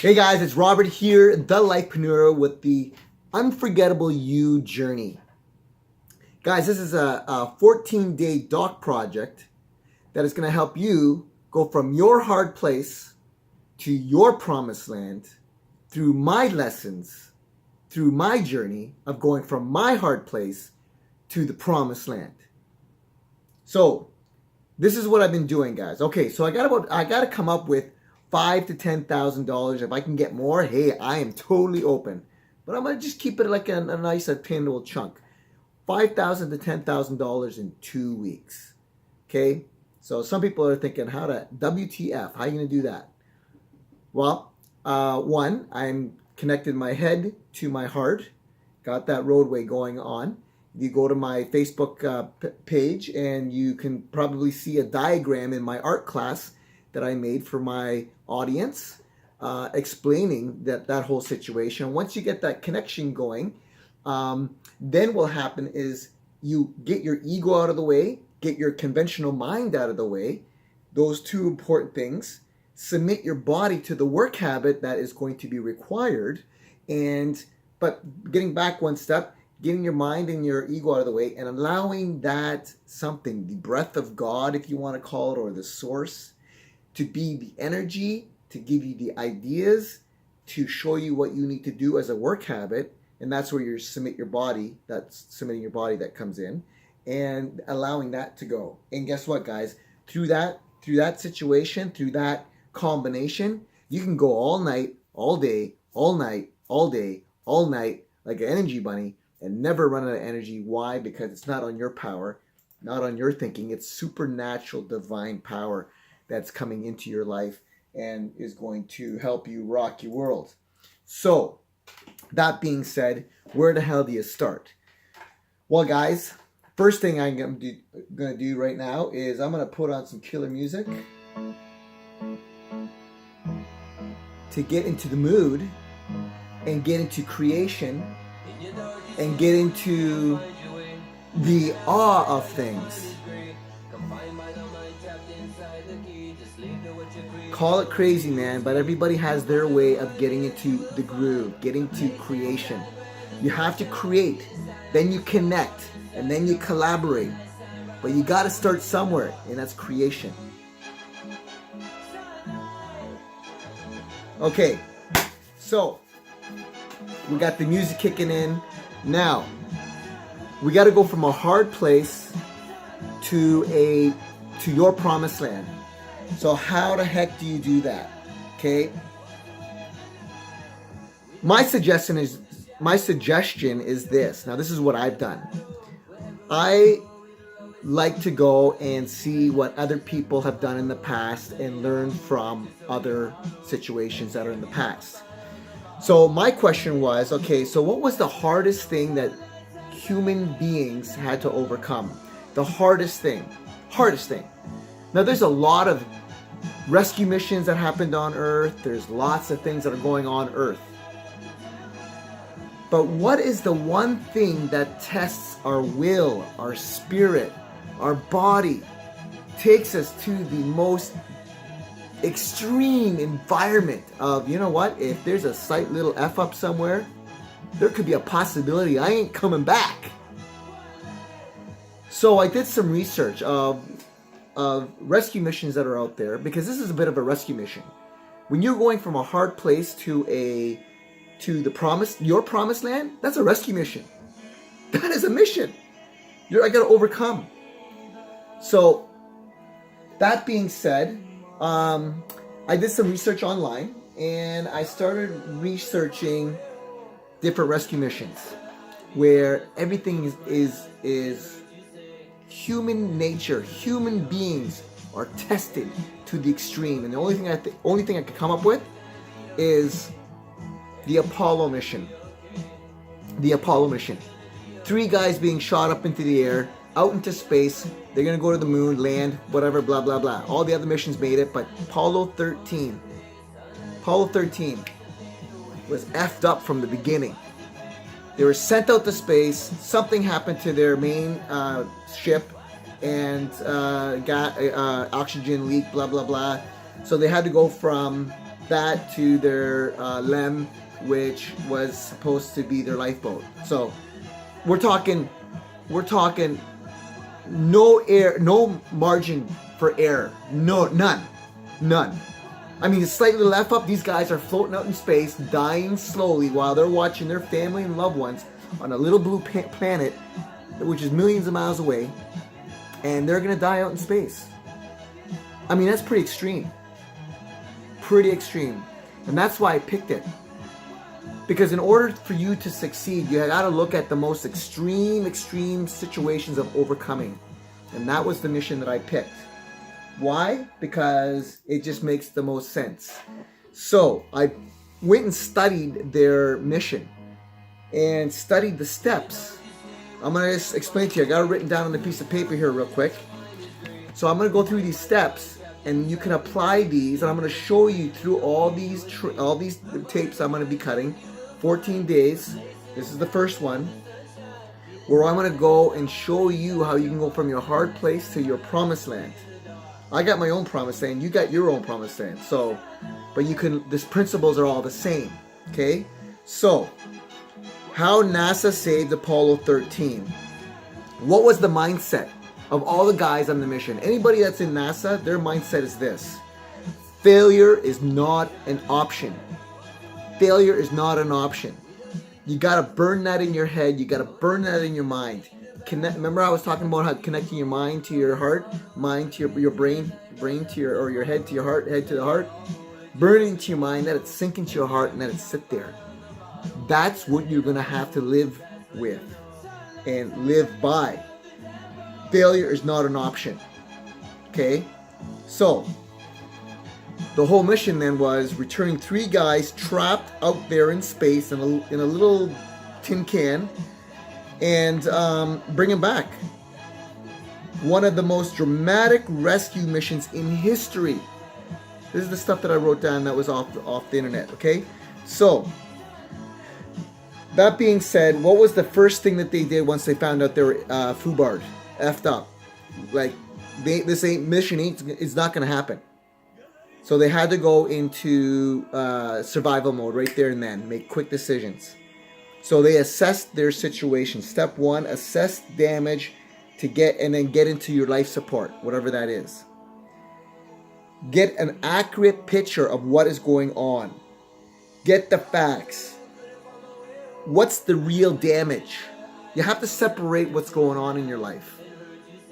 Hey guys, it's Robert here, the Lifepreneur with the Unforgettable You Journey. Guys, this is a 14-day doc project that is going to help you go from your hard place to your promised land through my lessons, through my journey of going from my hard place to the promised land. So, this is what I've been doing, guys. Okay, so I got to come up with $5,000 to $10,000. If I can get more, hey, I am totally open. But I'm gonna just keep it like a nice attainable chunk. $5,000 to $10,000 in 2 weeks. Okay, so some people are thinking, WTF? How are you gonna do that? Well, one, I'm connected my head to my heart. Got that roadway going on. You go to my Facebook page and you can probably see a diagram in my art class that I made for my audience, explaining that whole situation. Once you get that connection going, then what will happen is you get your ego out of the way, get your conventional mind out of the way, those two important things, submit your body to the work habit that is going to be required, but getting back one step, getting your mind and your ego out of the way and allowing that something, the breath of God, if you want to call it, or the source, to be the energy, to give you the ideas, to show you what you need to do as a work habit. And that's where you submit your body, that's submitting your body that comes in, and allowing that to go. And guess what, guys? Through that situation, through that combination, you can go all night, all day, all night, all day, all night, like an energy bunny, and never run out of energy. Why? Because it's not on your power, not on your thinking. It's supernatural, divine power that's coming into your life and is going to help you rock your world. So, that being said, where the hell do you start? Well, guys, first thing I'm going to do right now is I'm going to put on some killer music to get into the mood and get into creation and get into the awe of things. Call it crazy, man, but everybody has their way of getting into the groove, getting to creation. You have to create, then you connect, and then you collaborate. But you got to start somewhere, and that's creation. Okay, so we got the music kicking in. Now, we got to go from a hard place to your promised land. So how the heck do you do that? Okay. My suggestion is this. Now, this is what I've done. I like to go and see what other people have done in the past and learn from other situations that are in the past. So my question was, okay, so what was the hardest thing that human beings had to overcome? The hardest thing. Now, there's a lot of rescue missions that happened on Earth. There's lots of things that are going on Earth. But what is the one thing that tests our will, our spirit, our body, takes us to the most extreme environment of, you know what, if there's a slight little F up somewhere, there could be a possibility I ain't coming back. So I did some research of rescue missions that are out there, because this is a bit of a rescue mission. When you're going from a hard place to your promised land, that's a rescue mission. That is a mission. I got to overcome. So that being said, I did some research online and I started researching different rescue missions where everything is human nature. Human beings are tested to the extreme, and the only thing I could come up with is the Apollo mission. The Apollo mission. 3 guys being shot up into the air, out into space. They're gonna go to the moon, land, whatever, blah blah blah. All the other missions made it, but Apollo 13 was effed up from the beginning. They were sent out to space. Something happened to their main ship, and got oxygen leak, blah blah blah. So they had to go from that to their LEM, which was supposed to be their lifeboat. So we're talking no air, no margin for error, none. I mean, slightly left up, these guys are floating out in space, dying slowly while they're watching their family and loved ones on a little blue planet, which is millions of miles away, and they're gonna die out in space. I mean, that's pretty extreme. Pretty extreme. And that's why I picked it. Because in order for you to succeed, you gotta look at the most extreme situations of overcoming. And that was the mission that I picked. Why? Because it just makes the most sense. So I went and studied their mission and studied the steps. I'm gonna just explain to you. I got it written down on a piece of paper here real quick. So I'm gonna go through these steps, and you can apply these, and I'm gonna show you through all these tapes I'm gonna be cutting. 14 days. This is the first one, where I'm gonna go and show you how you can go from your hard place to your promised land. I got my own promised land. You got your own promised land. So, but you can. These principles are all the same. Okay. So, how NASA saved Apollo 13. What was the mindset of all the guys on the mission? Anybody that's in NASA, their mindset is this: failure is not an option. Failure is not an option. You gotta burn that in your head. You gotta burn that in your mind. Remember I was talking about how connecting your mind to your heart, mind to your brain to your head to your heart, head to the heart. Burn it into your mind, let it sink into your heart, and let it sit there. That's what you're gonna have to live with and live by. Failure is not an option. Okay? So, the whole mission then was returning 3 guys trapped out there in space in a little tin can, and bring them back. One of the most dramatic rescue missions in history. This is the stuff that I wrote down that was off the internet. Okay? So, that being said, what was the first thing that they did once they found out they were foobarred, effed up? Like, this mission is not going to happen. So they had to go into survival mode right there and then, make quick decisions. So they assessed their situation. Step 1, assess damage and then get into your life support, whatever that is. Get an accurate picture of what is going on. Get the facts. What's the real damage? You have to separate what's going on in your life.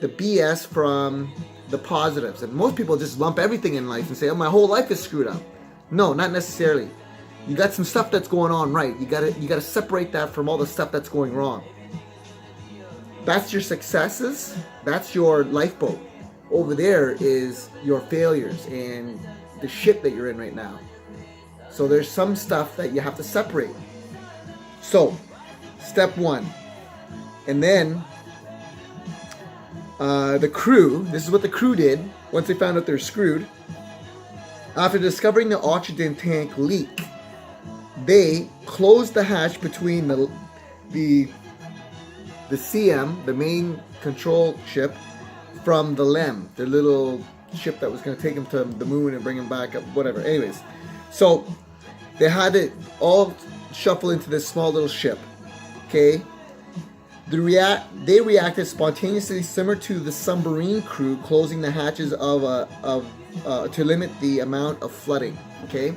The BS from the positives. And most people just lump everything in life and say, oh, my whole life is screwed up. No, not necessarily. You got some stuff that's going on right. You gotta separate that from all the stuff that's going wrong. That's your successes. That's your lifeboat. Over there is your failures and the shit that you're in right now. So there's some stuff that you have to separate. So, step 1. And then the crew, this is what the crew did once they found out they're screwed. After discovering the oxygen tank leak, they closed the hatch between the CM, the main control ship, from the LEM, their little ship that was going to take them to the moon and bring them back up, whatever. Anyways, so they had it all shuffle into this small little ship. Okay. They reacted spontaneously, similar to the submarine crew closing the hatches to limit the amount of flooding. Okay,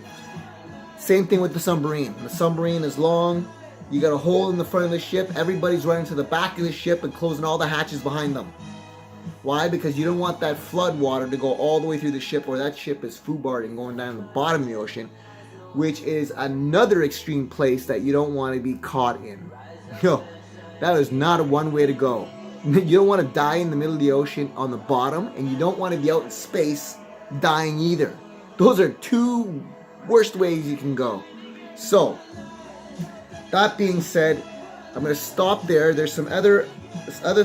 same thing with the submarine. The submarine is long. You got a hole in the front of the ship. Everybody's running to the back of the ship and closing all the hatches behind them. Why? Because you don't want that flood water to go all the way through the ship, or that ship is foobarred and going down to the bottom of the ocean, which is another extreme place that you don't want to be caught in. No. That is not a one way to go. You don't want to die in the middle of the ocean on the bottom, and you don't want to be out in space dying either. Those are 2 worst ways you can go. So, that being said, I'm going to stop there. There's some other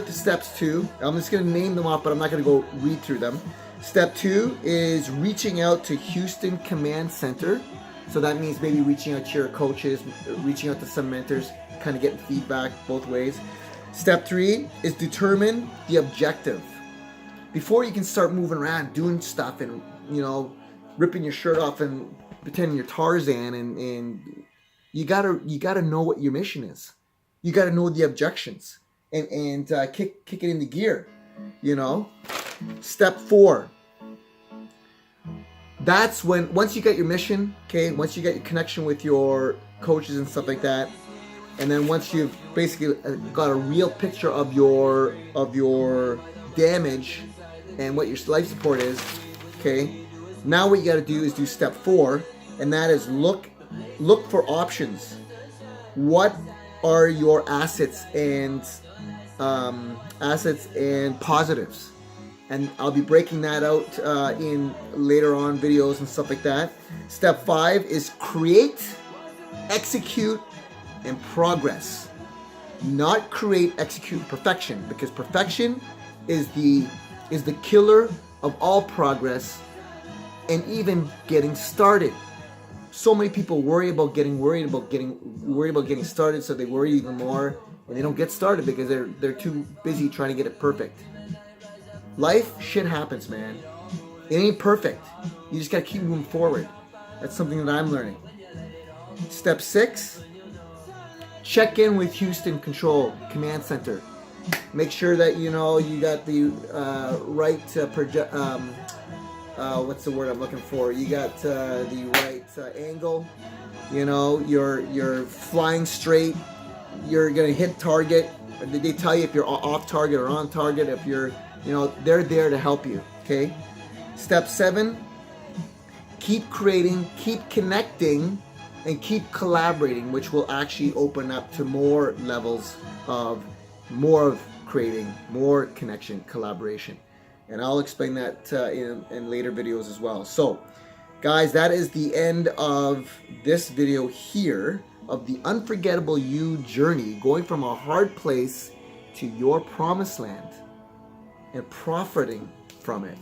steps too. I'm just going to name them off, but I'm not going to go read through them. Step 2 is reaching out to Houston Command Center. So that means maybe reaching out to your coaches, reaching out to some mentors, kind of getting feedback both ways. Step 3 is determine the objective. Before you can start moving around, doing stuff and, ripping your shirt off and pretending you're Tarzan, and you gotta know what your mission is. You gotta know the objections and kick it into gear. You know, step 4. That's when, once you get your mission, okay, once you get your connection with your coaches and stuff like that, and then once you've basically got a real picture of your damage and what your life support is, okay, now what you got to do is do step 4, and that is look for options. What are your assets and positives? And I'll be breaking that out in later on videos and stuff like that. Step 5 is create, execute, and progress. Not create, execute, perfection, because perfection is the killer of all progress and even getting started. So many people worry about getting started, so they worry even more, and they don't get started because they're too busy trying to get it perfect. Life, shit happens, man. It ain't perfect. You just gotta keep moving forward. That's something that I'm learning. Step 6, check in with Houston Control Command Center. Make sure that you got the right what's the word I'm looking for? You got the right angle. You're flying straight. You're gonna hit target. They tell you if you're off target or on target. If you're, they're there to help you. Okay. Step 7, keep creating, keep connecting, and keep collaborating, which will actually open up to more levels of creating, more connection, collaboration. And I'll explain that in later videos as well. So, guys, that is the end of this video here of the Unforgettable You Journey, going from a hard place to your promised land and profiting from it.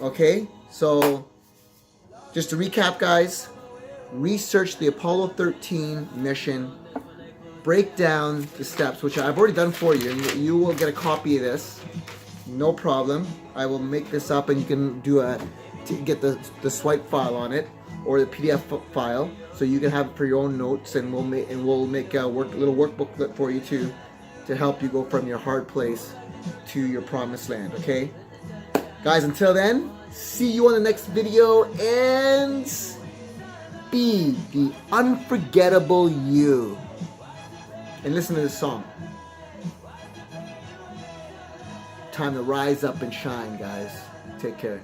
Okay, so just to recap, guys, research the Apollo 13 mission, break down the steps, which I've already done for you, and you will get a copy of this. No problem. I will make this up, and you can get the swipe file on it or the PDF file, so you can have it for your own notes, and we'll make a little workbook for you to help you go from your hard place to your promised land. Okay, guys. Until then, see you on the next video, and be the unforgettable you. And listen to this song. Time to rise up and shine, guys. Take care.